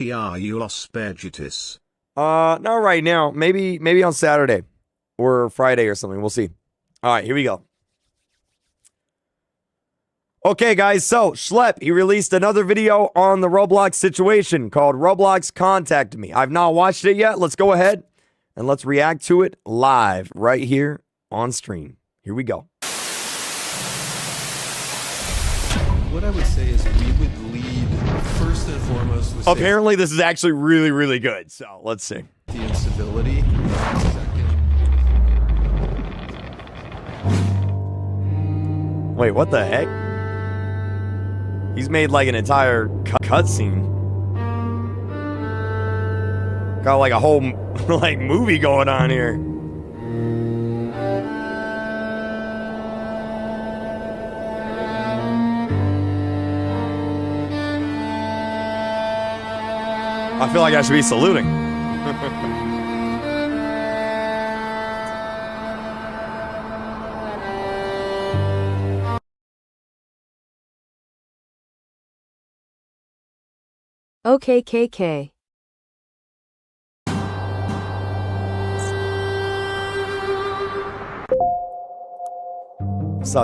Are you Los Bergitis? Not right now. Maybe on Saturday or Friday or something. We'll see. All right, here we go. Okay, guys, so Shlep, he released another video on the Roblox situation called Roblox Contacted Me. I've not watched it yet. Let's go ahead and let's react to it live right here on stream. Here we go. What I would say is we would lead first and foremost with Apparently, this is actually really, really good. So let's see. safety and civility. Wait, what the heck? He's made like an entire cutscene. Got like a whole like movie going on here. I feel like I should be saluting. Okay, KK.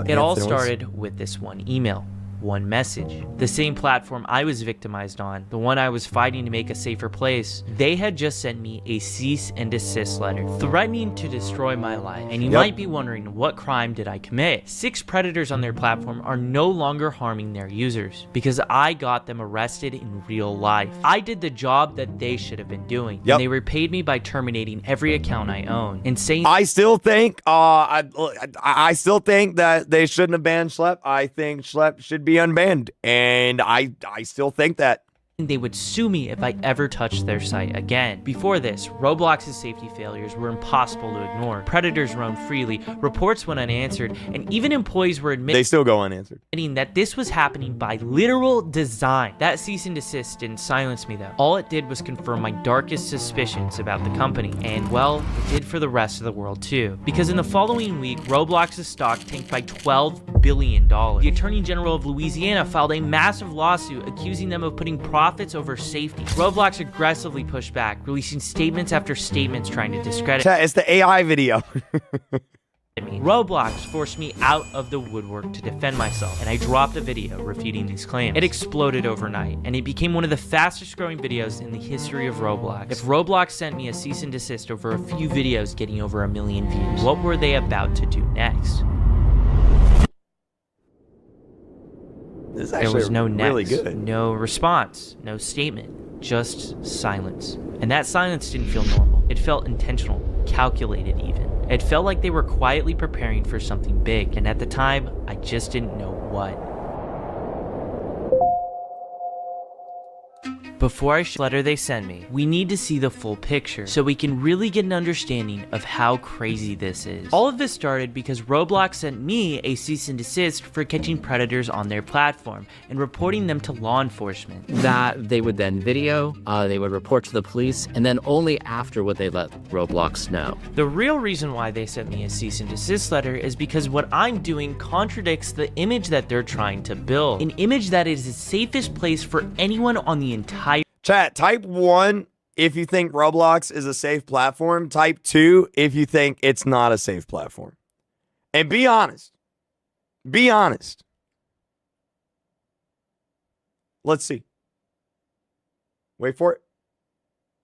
It all started with this one email, one message. The same platform I was victimized on, the one I was fighting to make a safer place, they had just sent me a cease and desist letter, threatening to destroy my life. And you might be wondering, what crime did I commit? 6 predators on their platform are no longer harming their users, because I got them arrested in real life. I did the job that they should have been doing. And they repaid me by terminating every account I own and saying I still think I still think that they shouldn't have banned Shlep. I think Shlep should be unbanned, and I still think that they would sue me if I ever touched their site again. Before this, Roblox's safety failures were impossible to ignore. Predators roamed freely, reports went unanswered, and even employees were admitting they still go unanswered. That this was happening by literal design. That cease and desist didn't silence me though. All it did was confirm my darkest suspicions about the company, and well, it did for the rest of the world too. Because in the following week, Roblox's stock tanked by $12 billion. The Attorney General of Louisiana filed a massive lawsuit accusing them of putting profits over safety. Roblox aggressively pushed back, releasing statements after statements trying to discredit Chat, it's the AI video. me. Roblox forced me out of the woodwork to defend myself, and I dropped a video refuting these claims. It exploded overnight, and it became one of the fastest growing videos in the history of Roblox. If Roblox sent me a cease and desist over a few videos getting over 1 million views, what were they about to do next? There was no next, really good. No response, no statement, just silence. And that silence didn't feel normal. It felt intentional, calculated even. It felt like they were quietly preparing for something big, and at the time, I just didn't know what. Before I show the letter they send me, we need to see the full picture so we can really get an understanding of how crazy this is. All of this started because Roblox sent me a cease and desist for catching predators on their platform and reporting them to law enforcement. That they would then video, they would report to the police, and then only after would they let Roblox know. The real reason why they sent me a cease and desist letter is because what I'm doing contradicts the image that they're trying to build. An image that is the safest place for anyone on the entire Chat, type 1 if you think Roblox is a safe platform. Type 2 if you think it's not a safe platform. And be honest. Be honest. Let's see. Wait for it.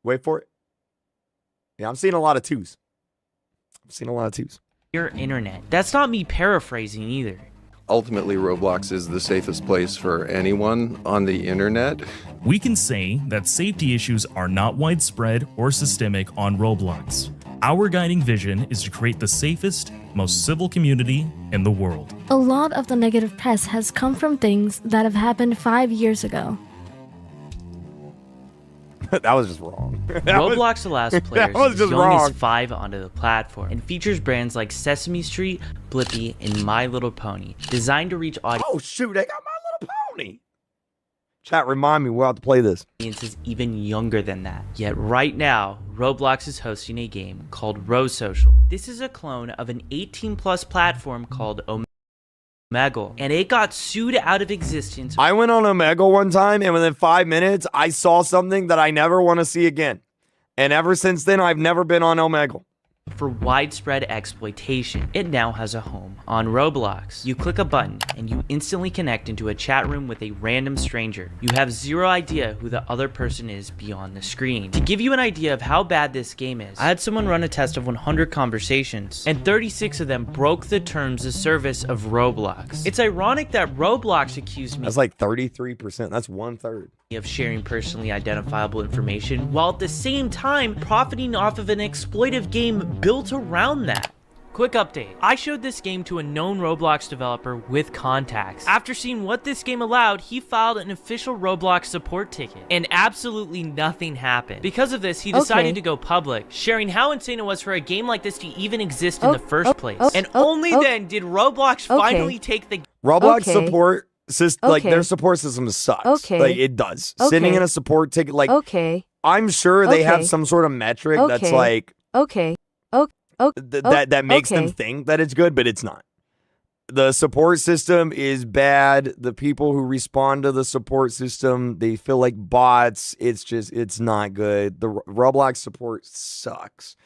Wait for it. Yeah, I'm seeing a lot of 2s. I'm seeing a lot of 2s. your internet. That's not me paraphrasing either. Ultimately, Roblox is the safest place for anyone on the internet. We can say that safety issues are not widespread or systemic on Roblox. Our guiding vision is to create the safest, most civil community in the world. A lot of the negative press has come from things that have happened 5 years ago. That was just wrong. Roblox allows players was as just young wrong. as 5 onto the platform and features brands like Sesame Street, Blippi, and My Little Pony, designed to reach Oh shoot, they got My Little Pony. Chat, remind me, we'll have to play this. audiences even younger than that. Yet right now, Roblox is hosting a game called Rose Social. This is a clone of an 18+ platform called Omegle, and it got sued out of existence. I went on Omegle one time, and within 5 minutes, I saw something that I never want to see again. And ever since then, I've never been on Omegle. For widespread exploitation. It now has a home on Roblox. You click a button and you instantly connect into a chat room with a random stranger. You have zero idea who the other person is beyond the screen. To give you an idea of how bad this game is, I had someone run a test of 100 conversations, and 36 of them broke the terms of service of Roblox. It's ironic that Roblox accused me That's like 33%. That's 1/3. of sharing personally identifiable information, while at the same time profiting off of an exploitive game built around that. Quick update. I showed this game to a known Roblox developer with contacts. After seeing what this game allowed, he filed an official Roblox support ticket, and absolutely nothing happened. Because of this, he decided to go public, sharing how insane it was for a game like this to even exist in the first place. And only then did Roblox finally take the Roblox support system, like their support system sucks. Okay. Like it does. Sending in a support ticket, like I'm sure they have some sort of metric that's like that makes them think that it's good, but it's not. The support system is bad. The people who respond to the support system, they feel like bots. It's not good. The Roblox support sucks.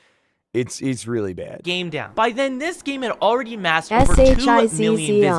It's really bad. game down. By then, this game had already amassed over 2 million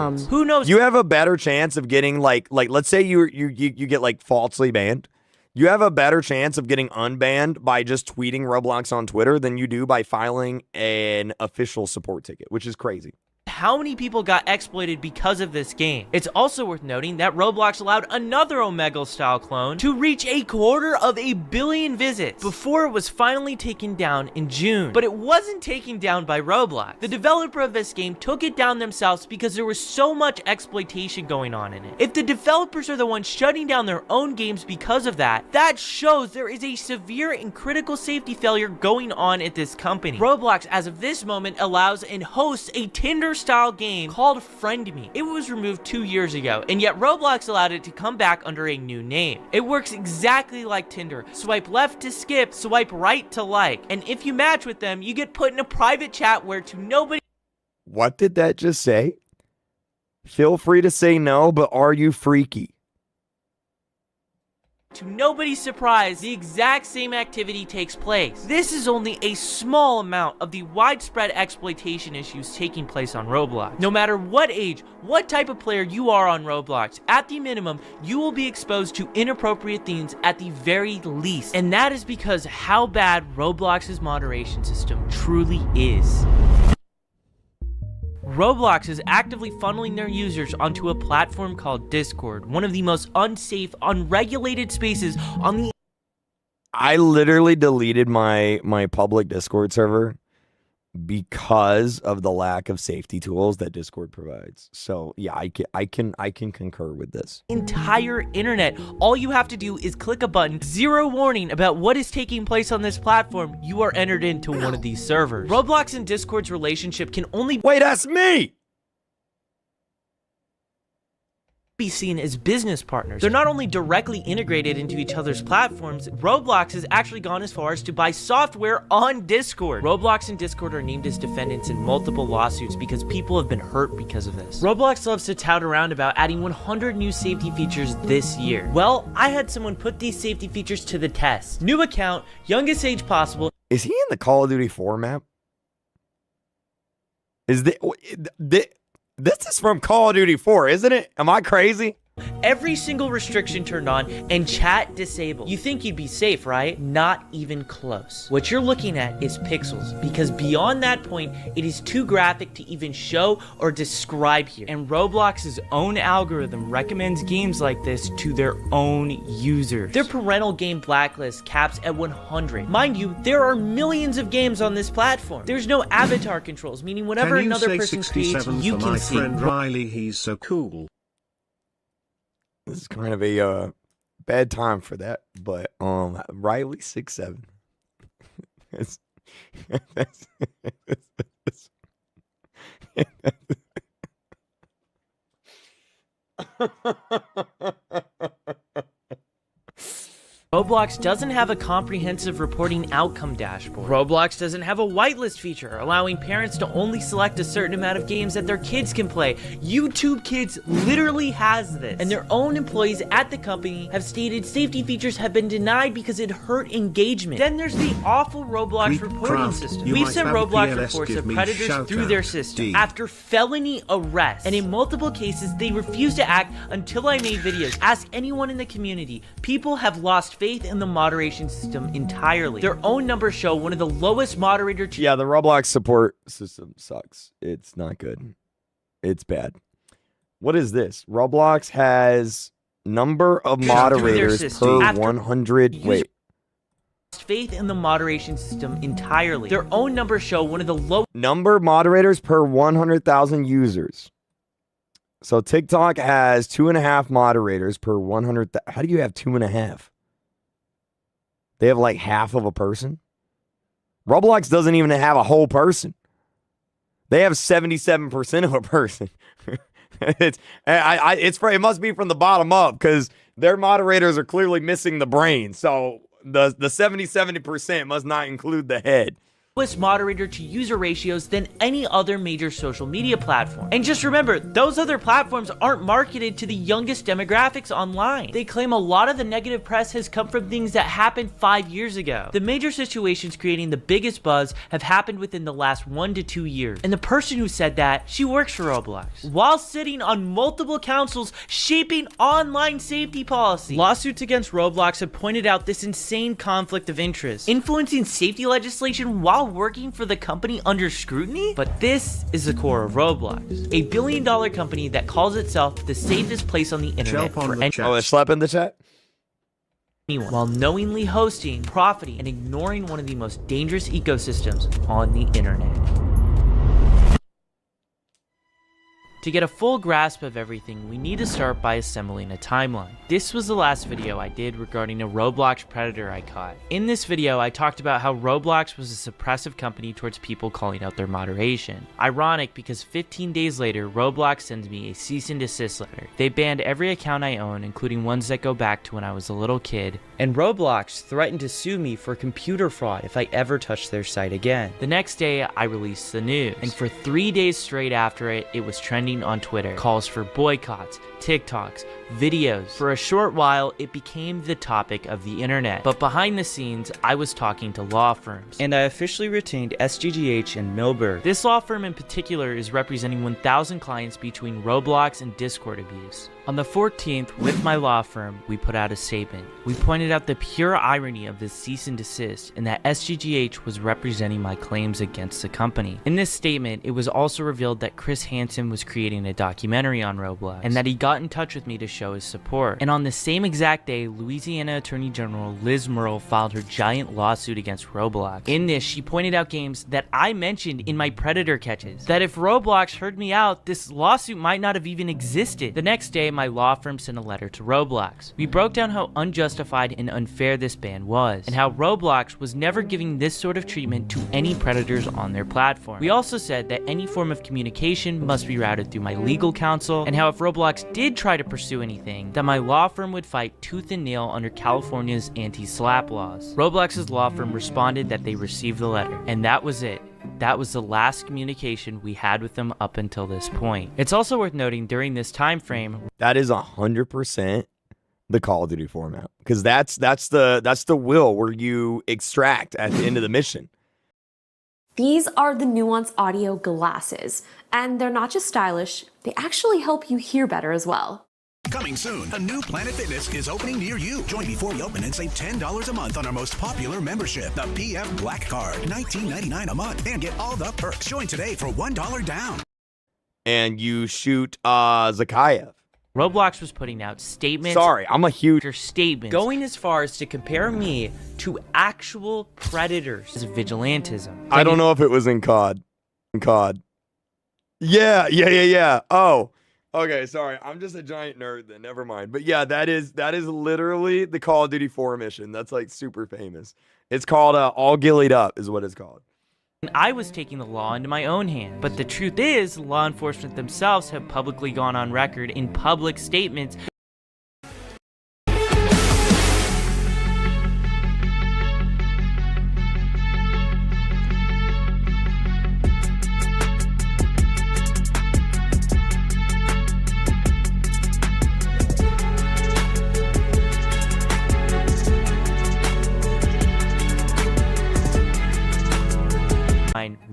visits. Who knows? You have a better chance of getting like let's say you get like falsely banned. You have a better chance of getting unbanned by just tweeting Roblox on Twitter than you do by filing an official support ticket, which is crazy. How many people got exploited because of this game? It's also worth noting that Roblox allowed another Omegle style clone to reach 250 million visits before it was finally taken down in June. But it wasn't taken down by Roblox. The developer of this game took it down themselves because there was so much exploitation going on in it. If the developers are the ones shutting down their own games because of that, that shows there is a severe and critical safety failure going on at this company. Roblox, as of this moment, allows and hosts a Tinder style game called Friend Me. It was removed 2 years ago, and yet Roblox allowed it to come back under a new name. It works exactly like Tinder. Swipe left to skip, swipe right to like, and if you match with them, you get put in a private chat where to nobody. What did that just say? Feel free to say no, but are you freaky? To nobody's surprise, the exact same activity takes place. This is only a small amount of the widespread exploitation issues taking place on Roblox. No matter what age, what type of player you are on Roblox, at the minimum, you will be exposed to inappropriate things at the very least. And that is because how bad Roblox's moderation system truly is. Roblox is actively funneling their users onto a platform called Discord, one of the most unsafe, unregulated spaces on the. I literally deleted my public Discord server because of the lack of safety tools that Discord provides. So yeah, I can concur with this. Entire internet. All you have to do is click a button, zero warning about what is taking place on this platform. You are entered into one of these servers. Roblox and Discord's relationship can only Wait, that's me! be seen as business partners. They're not only directly integrated into each other's platforms, Roblox has actually gone as far as to buy software on Discord. Roblox and Discord are named as defendants in multiple lawsuits because people have been hurt because of this. Roblox loves to tout around about adding 100 new safety features this year. Well, I had someone put these safety features to the test. New account, youngest age possible. Is he in the Call of Duty 4 map? Is this is from Call of Duty 4, isn't it? Am I crazy? Every single restriction turned on and chat disabled. You think you'd be safe, right? Not even close. What you're looking at is pixels, because beyond that point, it is too graphic to even show or describe here. And Roblox's own algorithm recommends games like this to their own users. Their parental game blacklist caps at 100. Mind you, there are millions of games on this platform. There's no avatar controls, meaning whatever another person creates, you can my see. friend Riley, he's so cool. This is kind of a bad time for that, but Riley 6'7". Roblox doesn't have a comprehensive reporting outcome dashboard. Roblox doesn't have a whitelist feature, allowing parents to only select a certain amount of games that their kids can play. YouTube Kids literally has this. And their own employees at the company have stated safety features have been denied because it hurt engagement. Then there's the awful Roblox reporting system. We've sent Roblox reports of predators through their system after felony arrest. And in multiple cases, they refuse to act until I made videos. Ask anyone in the community. People have lost faith in the moderation system entirely. Their own numbers show one of the lowest moderator. Yeah, the Roblox support system sucks. It's not good. It's bad. What is this? Roblox has number of moderators per 100. Wait. Faith in the moderation system entirely. Their own numbers show one of the lowest number moderators per 100,000 users. So TikTok has 2.5 moderators per 100. How do you have 2.5? They have like half of a person. Roblox doesn't even have a whole person. They have 77% of a person. It must be from the bottom up because their moderators are clearly missing the brain. So the 70% must not include the head. Moderator to user ratios than any other major social media platform. And just remember, those other platforms aren't marketed to the youngest demographics online. They claim a lot of the negative press has come from things that happened 5 years ago. The major situations creating the biggest buzz have happened within the last 1 to 2 years. And the person who said that, she works for Roblox, while sitting on multiple councils shaping online safety policy. Lawsuits against Roblox have pointed out this insane conflict of interest, influencing safety legislation while working for the company under scrutiny? But this is the core of Roblox, a billion-dollar company that calls itself the safest place on the internet for anyone. Oh, there's Shlep in the chat? While knowingly hosting, profiting, and ignoring one of the most dangerous ecosystems on the internet. To get a full grasp of everything, we need to start by assembling a timeline. This was the last video I did regarding a Roblox predator I caught. In this video, I talked about how Roblox was a suppressive company towards people calling out their moderation. Ironic because 15 days later, Roblox sends me a cease and desist letter. They banned every account I own, including ones that go back to when I was a little kid, and Roblox threatened to sue me for computer fraud if I ever touched their site again. The next day, I released the news, and for 3 days straight after it, it was trending on Twitter. Calls for boycotts, TikToks, videos. For a short while, it became the topic of the internet. But behind the scenes, I was talking to law firms, and I officially retained SGGH and Milberg. This law firm in particular is representing 1,000 clients between Roblox and Discord abuse. On the 14th, with my law firm, we put out a statement. We pointed out the pure irony of this cease and desist and that SGGH was representing my claims against the company. In this statement, it was also revealed that Chris Hansen was creating a documentary on Roblox and that he got in touch with me to show his support. And on the same exact day, Louisiana Attorney General Liz Murrell filed her giant lawsuit against Roblox. In this, she pointed out games that I mentioned in my predator catches, that if Roblox heard me out, this lawsuit might not have even existed. The next day, my law firm sent a letter to Roblox. We broke down how unjustified and unfair this ban was, and how Roblox was never giving this sort of treatment to any predators on their platform. We also said that any form of communication must be routed through my legal counsel, and how if Roblox did try to pursue anything, that my law firm would fight tooth and nail under California's anti-SLAPP laws. Roblox's law firm responded that they received the letter, and that was it. That was the last communication we had with them up until this point. It's also worth noting during this time frame, that is 100% the Call of Duty format, because that's the will where you extract at the end of the mission. These are the Nuance Audio glasses, and they're not just stylish, they actually help you hear better as well. Coming soon, a new Planet Fitness is opening near you. Join before we open and save $10 a month on our most popular membership, the PF Black Card, $19.99 a month, and get all the perks. Join today for $1 down. And you shoot Zakayev. Roblox was putting out statements. Sorry, I'm a huge statement going as far as to compare me to actual predators as vigilantism. I don't know if it was in COD. Yeah. Oh. Okay, sorry. I'm just a giant nerd then. Never mind. But yeah, that is literally the Call of Duty 4 mission. That's like super famous. It's called All Gillied Up is what it's called. I was taking the law into my own hand. But the truth is, law enforcement themselves have publicly gone on record in public statements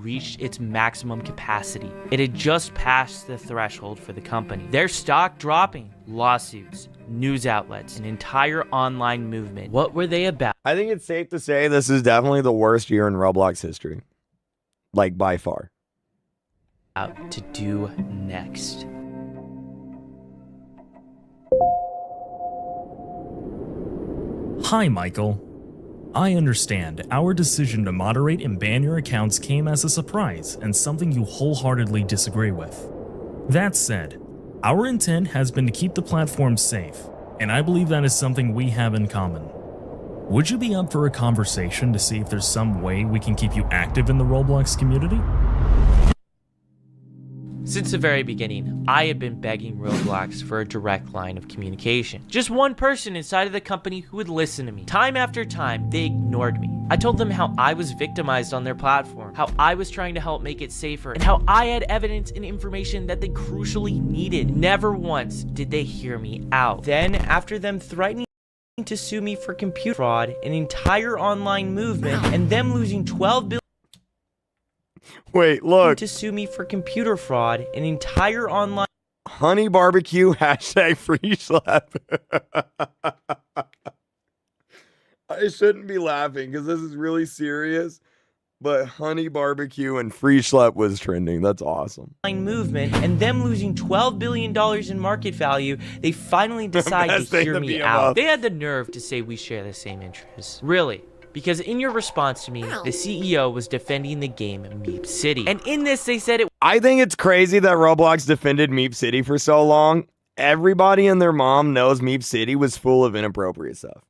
reached its maximum capacity. It had just passed the threshold for the company. Their stock dropping, lawsuits, news outlets, an entire online movement. What were they about? I think it's safe to say this is definitely the worst year in Roblox history. Like, by far. To do next. Hi, Michael. I understand our decision to moderate and ban your accounts came as a surprise and something you wholeheartedly disagree with. That said, our intent has been to keep the platform safe, and I believe that is something we have in common. Would you be up for a conversation to see if there's some way we can keep you active in the Roblox community? Since the very beginning, I had been begging Roblox for a direct line of communication. Just one person inside of the company who would listen to me. Time after time, they ignored me. I told them how I was victimized on their platform, how I was trying to help make it safer, and how I had evidence and information that they crucially needed. Never once did they hear me out. Then, after them threatening to sue me for computer fraud, an entire online movement, and them losing $12 billion Wait, look. to sue me for computer fraud, an entire online Honey barbecue, hashtag free Shlep. I shouldn't be laughing because this is really serious, but honey barbecue and free Shlep was trending. That's awesome. movement, and them losing $12 billion in market value, they finally decided Best to thing hear to me be out. above. They had the nerve to say we share the same interests. Really? Because in your response to me, the CEO was defending the game Meep City. And in this, they said it I think it's crazy that Roblox defended Meep City for so long. Everybody and their mom knows Meep City was full of inappropriate stuff.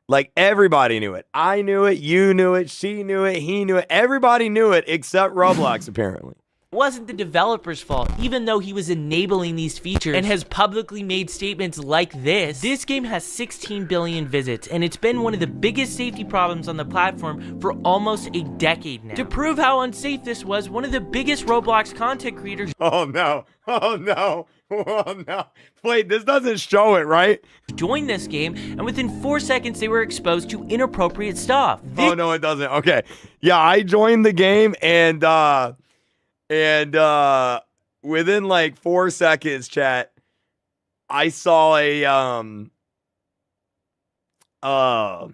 Like, everybody knew it. I knew it, you knew it, she knew it, he knew it. Everybody knew it except Roblox, apparently. wasn't the developer's fault, even though he was enabling these features and has publicly made statements like this. This game has 16 billion visits, and it's been one of the biggest safety problems on the platform for almost a decade now. To prove how unsafe this was, one of the biggest Roblox content creators— Oh no, oh no, oh no. Wait, this doesn't show it, right? joined this game, and within 4 seconds they were exposed to inappropriate stuff. Oh no, it doesn't. Okay. Yeah, I joined the game and within like 4 seconds, chat, I saw a hot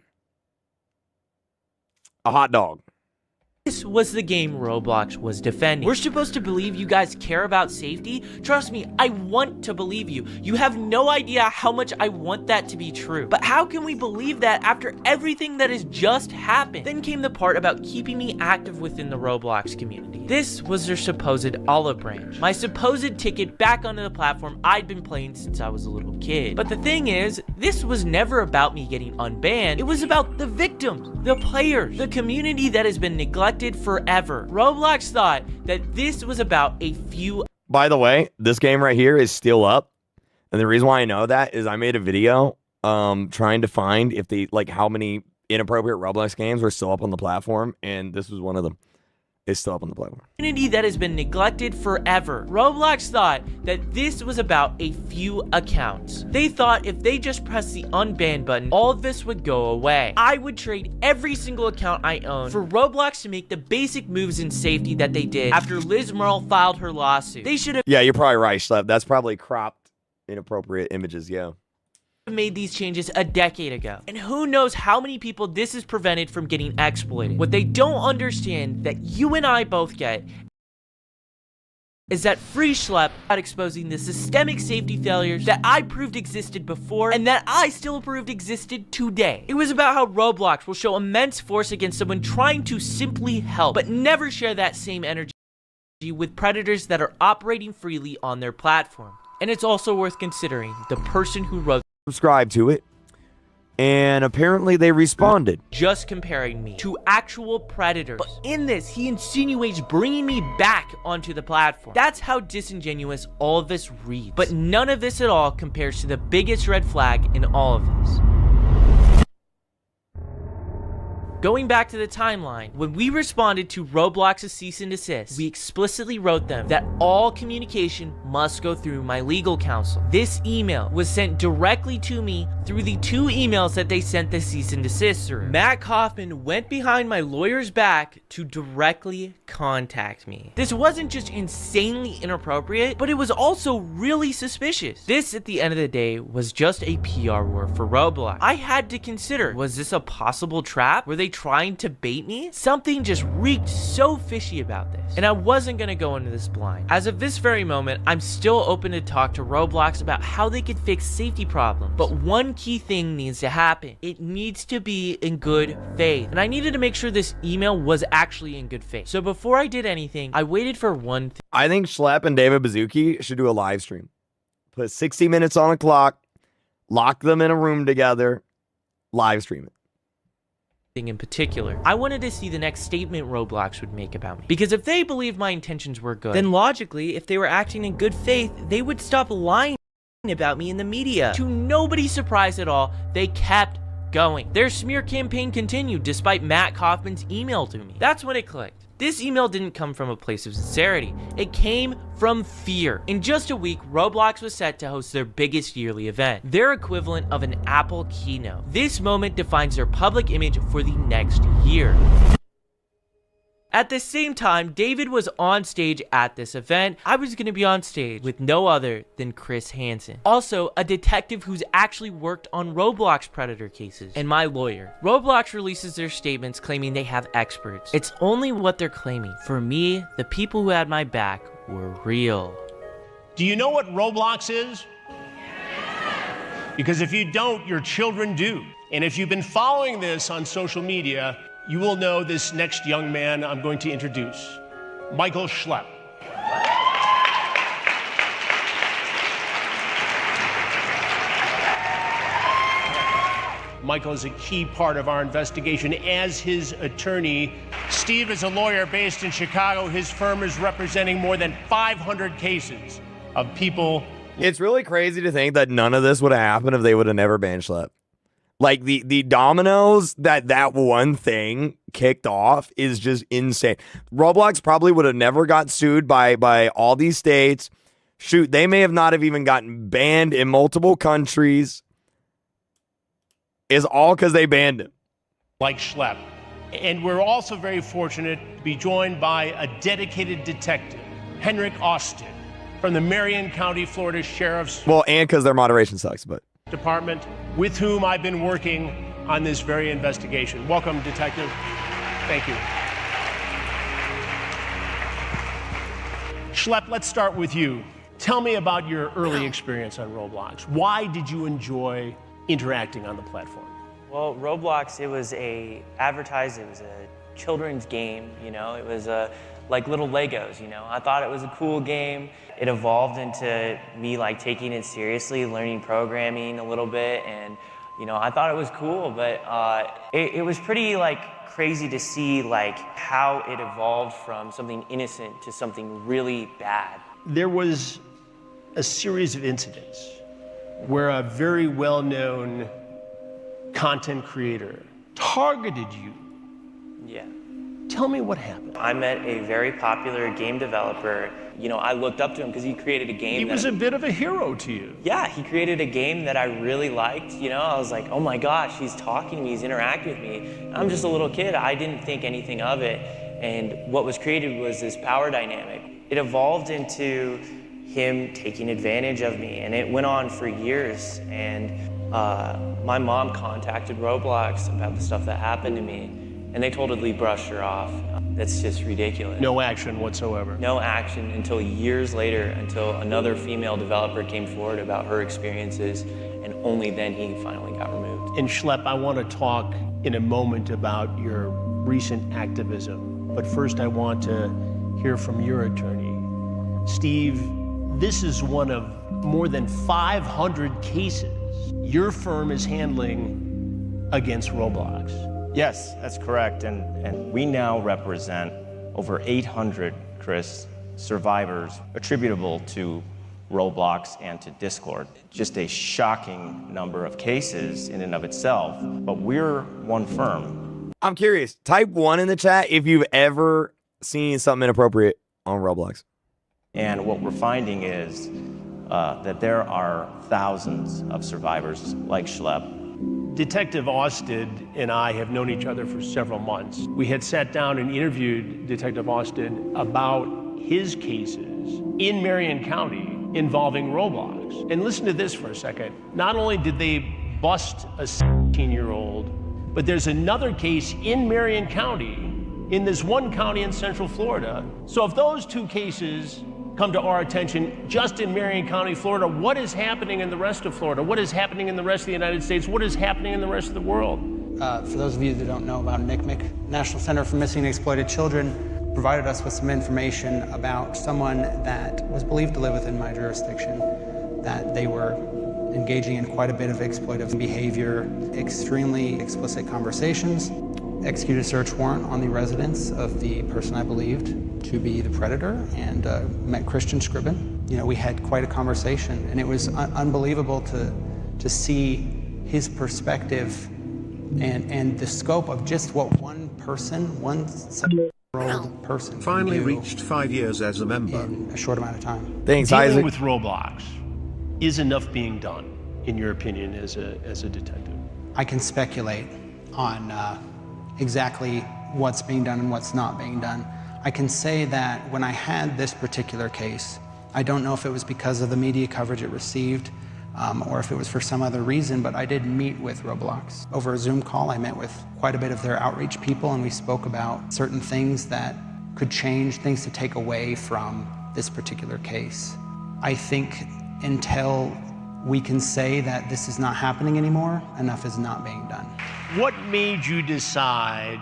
dog. This was the game Roblox was defending. We're supposed to believe you guys care about safety? Trust me, I want to believe you. You have no idea how much I want that to be true. But how can we believe that after everything that has just happened? Then came the part about keeping me active within the Roblox community. This was their supposed olive branch, my supposed ticket back onto the platform I'd been playing since I was a little kid. But the thing is, this was never about me getting unbanned. It was about the victims, the players, the community that has been neglected forever. Roblox thought that this was about a few— By the way, this game right here is still up. And the reason why I know that is I made a video trying to find if they like how many inappropriate Roblox games were still up on the platform, and this was one of them. It's still up on the platform. Community that has been neglected forever. Roblox thought that this was about a few accounts. They thought if they just pressed the unban button, all of this would go away. I would trade every single account I own for Roblox to make the basic moves in safety that they did after Liz Merle filed her lawsuit. They should have— Yeah, you're probably right, Shlep. That's probably cropped inappropriate images, yeah. made these changes a decade ago. And who knows how many people this has prevented from getting exploited. What they don't understand, that you and I both get, is that free Shlep out exposing the systemic safety failures that I proved existed before and that I still proved existed today. It was about how Roblox will show immense force against someone trying to simply help, but never share that same energy with predators that are operating freely on their platform. And it's also worth considering the person who wrote— subscribe to it, and apparently they responded. just comparing me to actual predators. But in this, he insinuates bringing me back onto the platform. That's how disingenuous all of this reads. But none of this at all compares to the biggest red flag in all of this. Going back to the timeline, when we responded to Roblox's cease and desist, we explicitly wrote them that all communication must go through my legal counsel. This email was sent directly to me through the 2 emails that they sent the cease and desist through. Matt Kaufman went behind my lawyer's back to directly contact me. This wasn't just insanely inappropriate, but it was also really suspicious. This, at the end of the day, was just a PR war for Roblox. I had to consider, was this a possible trap? Were they trying to bait me? Something just reeked so fishy about this, and I wasn't gonna go into this blind. As of this very moment, I'm still open to talk to Roblox about how they could fix safety problems, but one key thing needs to happen. It needs to be in good faith, and I needed to make sure this email was actually in good faith. So before I did anything, I waited for one thing. I think Shlep and David Bazooki should do a live stream. Put 60 minutes on a clock, lock them in a room together, live stream it. In particular, I wanted to see the next statement Roblox would make about me, because if they believed my intentions were good, then logically, if they were acting in good faith, they would stop lying about me in the media. To nobody's surprise at all, they kept going. Their smear campaign continued despite Matt Kaufman's email to me. That's when it clicked. This email didn't come from a place of sincerity. It came from fear. In just a week, Roblox was set to host their biggest yearly event, their equivalent of an Apple keynote. This moment defines their public image for the next year. At the same time, David was on stage at this event. I was going to be on stage with no other than Chris Hansen, also a detective who's actually worked on Roblox predator cases, and my lawyer. Roblox releases their statements claiming they have experts. It's only what they're claiming. For me, the people who had my back were real. Do you know what Roblox is? Because if you don't, your children do. And if you've been following this on social media, you will know this next young man I'm going to introduce, Michael Shlep. Michael is a key part of our investigation as his attorney. Steve is a lawyer based in Chicago. His firm is representing more than 500 cases of people. It's really crazy to think that none of this would have happened if they would have never banned Shlep. Like, the dominoes that one thing kicked off is just insane. Roblox probably would have never got sued by all these states. Shoot, they may have not have even gotten banned in multiple countries. It's all because they banned him. Like Shlep. And we're also very fortunate to be joined by a dedicated detective, Henrik Austin, from the Marion County, Florida Sheriff's... Well, and because their moderation sucks, but... Department, with whom I've been working on this very investigation. Welcome, Detective. Thank you. Shlep, let's start with you. Tell me about your early experience on Roblox. Why did you enjoy interacting on the platform? Well, Roblox, it was a children's game, you know. It was like little Legos, you know. I thought it was a cool game. It evolved into me like taking it seriously, learning programming a little bit, and you know, I thought it was cool, but it was pretty like crazy to see like how it evolved from something innocent to something really bad. There was a series of incidents where a very well-known content creator targeted you. Yeah. Tell me what happened. I met a very popular game developer. You know, I looked up to him because he created a game. He was a bit of a hero to you. Yeah, he created a game that I really liked. You know, I was like, oh my gosh, he's talking to me, he's interacting with me. I'm just a little kid. I didn't think anything of it. And what was created was this power dynamic. It evolved into him taking advantage of me, and it went on for years. And my mom contacted Roblox about the stuff that happened to me, and they totally brushed her off. That's just ridiculous. No action whatsoever. No action until years later, until another female developer came forward about her experiences, and only then he finally got removed. And Shlep, I want to talk in a moment about your recent activism, but first I want to hear from your attorney. Steve, this is one of more than 500 cases your firm is handling against Roblox. Yes, that's correct. And we now represent over 800, Chris, survivors attributable to Roblox and to Discord. Just a shocking number of cases in and of itself, but we're one firm. I'm curious. Type 1 in the chat if you've ever seen something inappropriate on Roblox. And what we're finding is that there are thousands of survivors like Shlep. Detective Austin and I have known each other for several months. We had sat down and interviewed Detective Austin about his cases in Marion County involving Roblox. And listen to this for a second. Not only did they bust a 16-year-old, but there's another case in Marion County, in this one county in Central Florida. So if those two cases come to our attention just in Marion County, Florida, what is happening in the rest of Florida? What is happening in the rest of the United States? What is happening in the rest of the world? For those of you that don't know about NCMEC, National Center for Missing and Exploited Children provided us with some information about someone that was believed to live within my jurisdiction, that they were engaging in quite a bit of exploitive behavior, extremely explicit conversations, executed a search warrant on the residence of the person I believed to be the predator, and met Christian Scriven. You know, we had quite a conversation, and it was unbelievable to see his perspective and the scope of just what one person, one 7-year-old person Finally can do reached 5 years as a member. in a short amount of time. Thanks, Dealing Isaac. with Roblox, is enough being done, in your opinion, as a detective? I can speculate on exactly what's being done and what's not being done. I can say that when I had this particular case, I don't know if it was because of the media coverage it received or if it was for some other reason, but I did meet with Roblox. Over a Zoom call, I met with quite a bit of their outreach people, and we spoke about certain things that could change, things to take away from this particular case. I think until we can say that this is not happening anymore, enough is not being done. What made you decide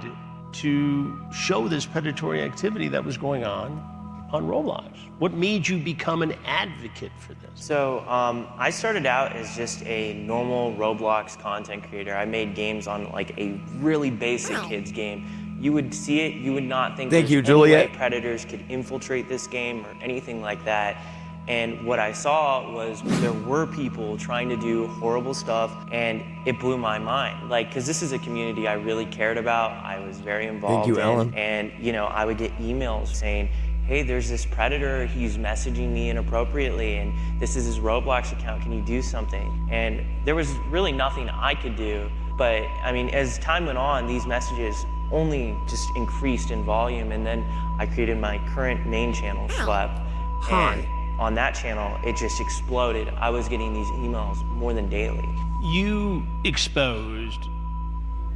to show this predatory activity that was going on Roblox? What made you become an advocate for this? So I started out as just a normal Roblox content creator. I made games on like a really basic kids game. You would see it, you would not think Thank you, there's any way Juliet. predators could infiltrate this game or anything like that. And what I saw was there were people trying to do horrible stuff, and it blew my mind. Like, because this is a community I really cared about, I was very involved Thank you, in. Ellen. And, you know, I would get emails saying, hey, there's this predator, he's messaging me inappropriately, and this is his Roblox account, can you do something? And there was really nothing I could do, but I mean, as time went on, these messages only just increased in volume, and then I created my current main channel, Shlep. Hi. And on that channel, it just exploded. I was getting these emails more than daily. You exposed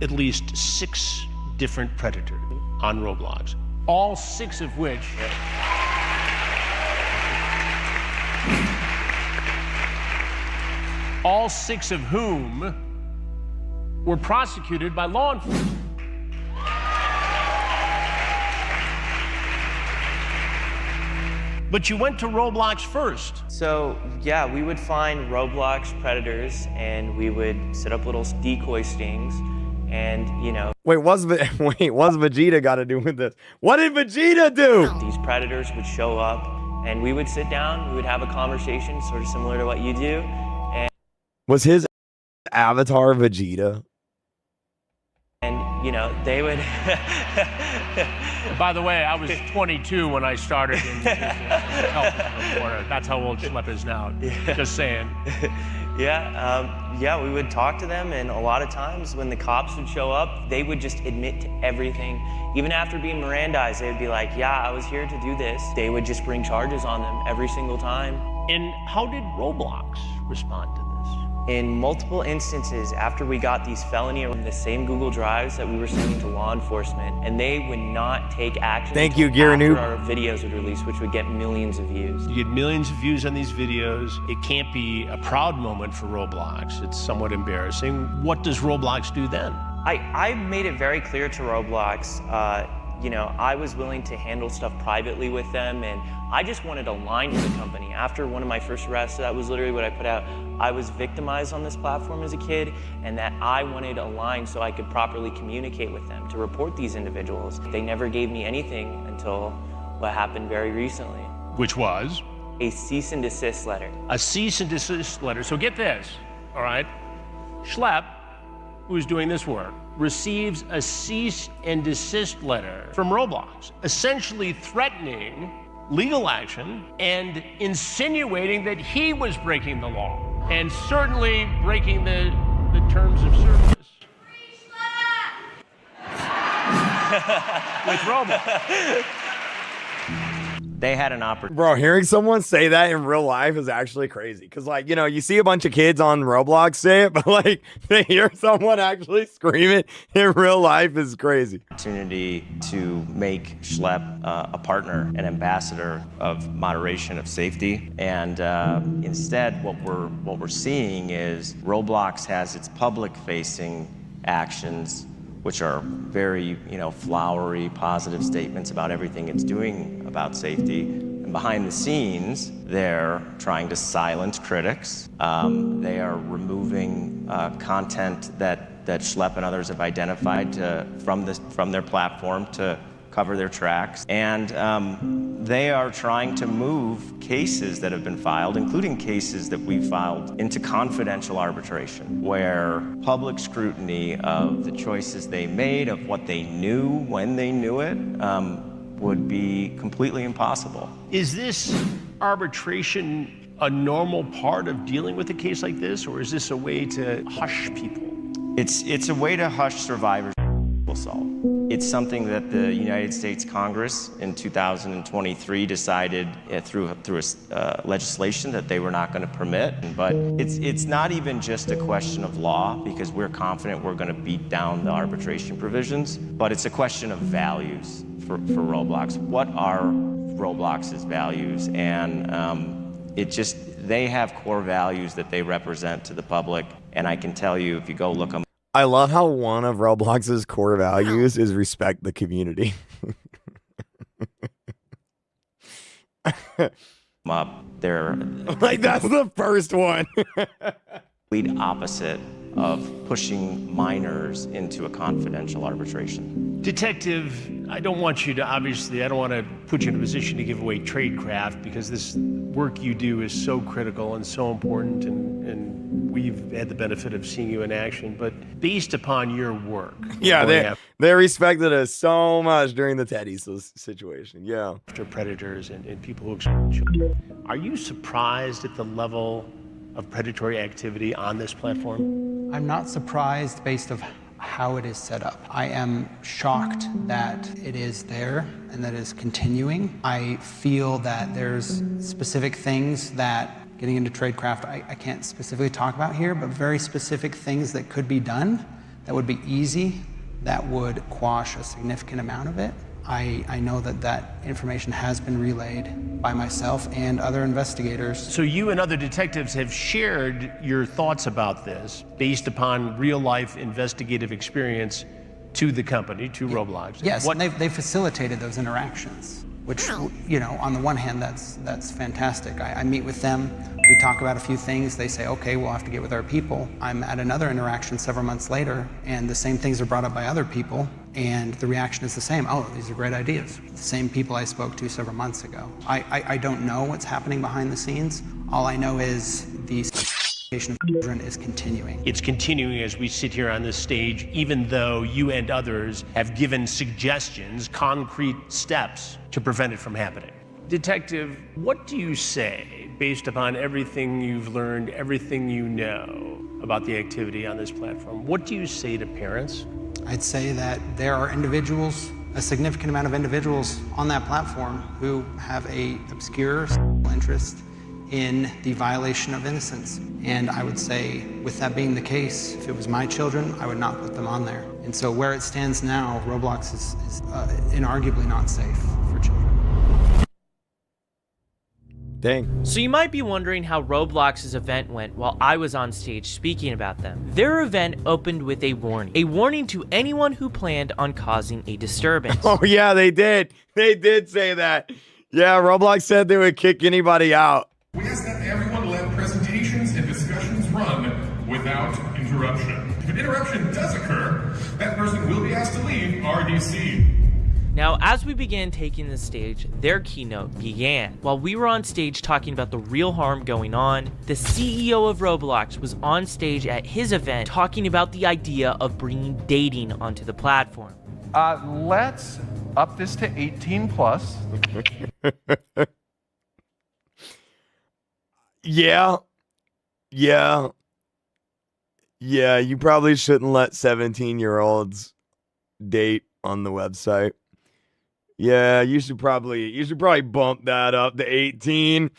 at least 6 different predators on Roblox, all 6 of which all 6 of whom were prosecuted by law enforcement. But you went to Roblox first. So yeah, we would find Roblox predators, and we would set up little decoy stings, and you know. Wait, what's Vegeta got to do with this? What did Vegeta do? These predators would show up, and we would sit down, we would have a conversation, sort of similar to what you do. And Was his avatar Vegeta? you know, they would. By the way, I was 22 when I started in television reporter. That's how old Shlep is now. Yeah. Just saying. Yeah, we would talk to them, and a lot of times when the cops would show up, they would just admit to everything. Even after being Mirandized, they would be like, yeah, I was here to do this. They would just bring charges on them every single time. And how did Roblox respond to this? In multiple instances, after we got these felony on the same Google Drives that we were sending to law enforcement, and they would not take action Thank you, until Giranu. after our videos would release, which would get millions of views. You get millions of views on these videos. It can't be a proud moment for Roblox. It's somewhat embarrassing. What does Roblox do then? I made it very clear to Roblox, you know, I was willing to handle stuff privately with them, and I just wanted a line with the company. After one of my first arrests, that was literally what I put out. I was victimized on this platform as a kid, and that I wanted a line so I could properly communicate with them to report these individuals. They never gave me anything until what happened very recently. Which was? A cease and desist letter. A cease and desist letter. So get this, all right? Shlep, who's doing this work, receives a cease and desist letter from Roblox, essentially threatening legal action and insinuating that he was breaking the law and certainly breaking the terms of service. With Roblox. They had an opportunity. Bro, hearing someone say that in real life is actually crazy. Because, like, you know, you see a bunch of kids on Roblox say it, but, like, to hear someone actually scream it in real life is crazy. Opportunity to make Shlep a partner, an ambassador of moderation, of safety. And instead, what we're seeing is Roblox has its public-facing actions, which are very, flowery, positive statements about everything it's doing about safety. And behind the scenes, they're trying to silence critics. They are removing content that Shlep and others have identified from their platform to cover their tracks. And they are trying to move cases that have been filed, including cases that we filed, into confidential arbitration, where public scrutiny of the choices they made, of what they knew when they knew it, would be completely impossible. Is this arbitration a normal part of dealing with a case like this, or is this a way to hush people? It's a way to hush survivors of assault. It's something that the United States Congress in 2023 decided through legislation that they were not going to permit. But it's not even just a question of law, because we're confident we're going to beat down the arbitration provisions, but it's a question of values for Roblox. What are Roblox's values? And they have core values that they represent to the public. And I can tell you, if you go look them. I love how one of Roblox's core values is respect the community. They're like, that's the first one. Complete opposite of pushing minors into a confidential arbitration. Detective, I don't want to put you in a position to give away tradecraft, because this work you do is so critical and so important, and we've had the benefit of seeing you in action. But based upon your work, yeah, they respected us so much during the Teddy's situation. Yeah, after predators and people who exploit children, are you surprised at the level of predatory activity on this platform? I'm not surprised based on how it is set up. I am shocked that it is there and that is continuing. I feel that there's specific things that, getting into tradecraft, I can't specifically talk about here, but very specific things that could be done that would be easy, that would quash a significant amount of it. I know that information has been relayed by myself and other investigators. So you and other detectives have shared your thoughts about this based upon real-life investigative experience to the company, to Roblox. Yes, and they facilitated those interactions, which, on the one hand, that's fantastic. I meet with them, we talk about a few things, they say, okay, we'll have to get with our people. I'm at another interaction several months later, and the same things are brought up by other people, and the reaction is the same. Oh, these are great ideas. The same people I spoke to several months ago. I don't know what's happening behind the scenes. All I know is the of children is continuing. It's continuing as we sit here on this stage, even though you and others have given suggestions, concrete steps to prevent it from happening. Detective, what do you say based upon everything you've learned, everything you know about the activity on this platform? What do you say to parents? I'd say that there are individuals, a significant amount of individuals on that platform who have a obscure interest in the violation of innocence. And I would say, with that being the case, if it was my children, I would not put them on there. And so where it stands now, Roblox is inarguably not safe for children. Dang. So you might be wondering how Roblox's event went while I was on stage speaking about them. Their event opened with a warning to anyone who planned on causing a disturbance. Oh yeah, they did. They did say that. Yeah, Roblox said they would kick anybody out. We ask that everyone let presentations and discussions run without interruption. If an interruption does occur, that person will be asked to leave RDC. Now, as we began taking the stage, their keynote began. While we were on stage talking about the real harm going on, the CEO of Roblox was on stage at his event talking about the idea of bringing dating onto the platform. Let's up this to 18 plus. Yeah, you probably shouldn't let 17-year-olds date on the website. Yeah, you should probably bump that up to 18.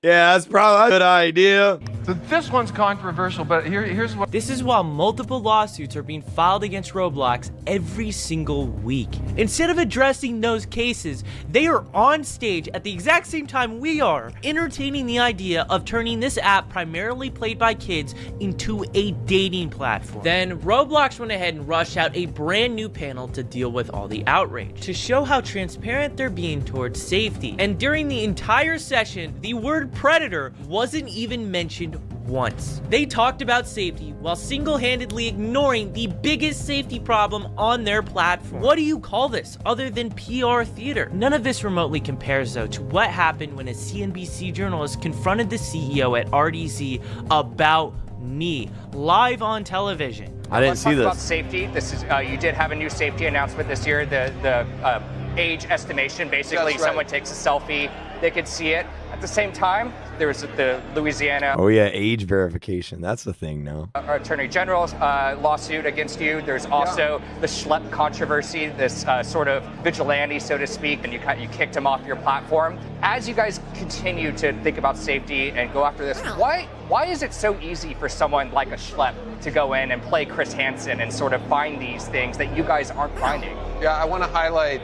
Yeah, that's probably a good idea. So this one's controversial, but here's what. This is while multiple lawsuits are being filed against Roblox every single week. Instead of addressing those cases, they are on stage at the exact same time we are, entertaining the idea of turning this app primarily played by kids into a dating platform. Then Roblox went ahead and rushed out a brand new panel to deal with all the outrage, to show how transparent they're being towards safety. And during the entire session, the word predator wasn't even mentioned once. They talked about safety while single-handedly ignoring the biggest safety problem on their platform. What do you call this other than PR theater? None of this remotely compares though to what happened when a CNBC journalist confronted the CEO at RDC about me live on television. I didn't see this. About safety, this is you did have a new safety announcement this year. The age estimation, basically, someone takes a selfie, they could see it. At the same time, there was the Louisiana. Oh yeah, age verification. That's the thing now. Attorney General's lawsuit against you. There's also the Shlep controversy, this sort of vigilante, so to speak, and you kicked him off your platform. As you guys continue to think about safety and go after this, why is it so easy for someone like a Shlep to go in and play Chris Hansen and sort of find these things that you guys aren't finding? Yeah, I want to highlight.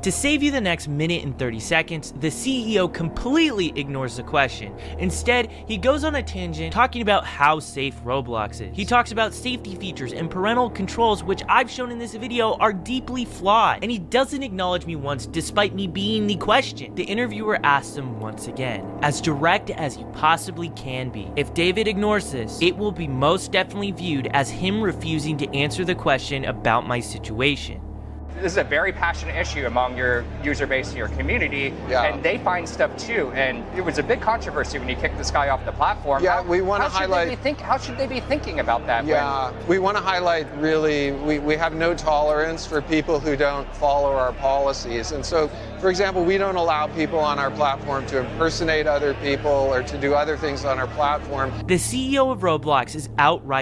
To save you the next minute and 30 seconds, the CEO completely ignores the question. Instead, he goes on a tangent talking about how safe Roblox is. He talks about safety features and parental controls, which I've shown in this video are deeply flawed. And he doesn't acknowledge me once, despite me being the question. The interviewer asks him once again, as direct as you possibly can be. If David ignores this, it will be most definitely viewed as him refusing to answer the question about my situation. This is a very passionate issue among your user base and your community, and they find stuff too. And it was a big controversy when you kicked this guy off the platform. Yeah, we want to highlight. How should they be thinking about that? Yeah, we want to highlight really, we have no tolerance for people who don't follow our policies. And so, for example, we don't allow people on our platform to impersonate other people or to do other things on our platform. The CEO of Roblox is outright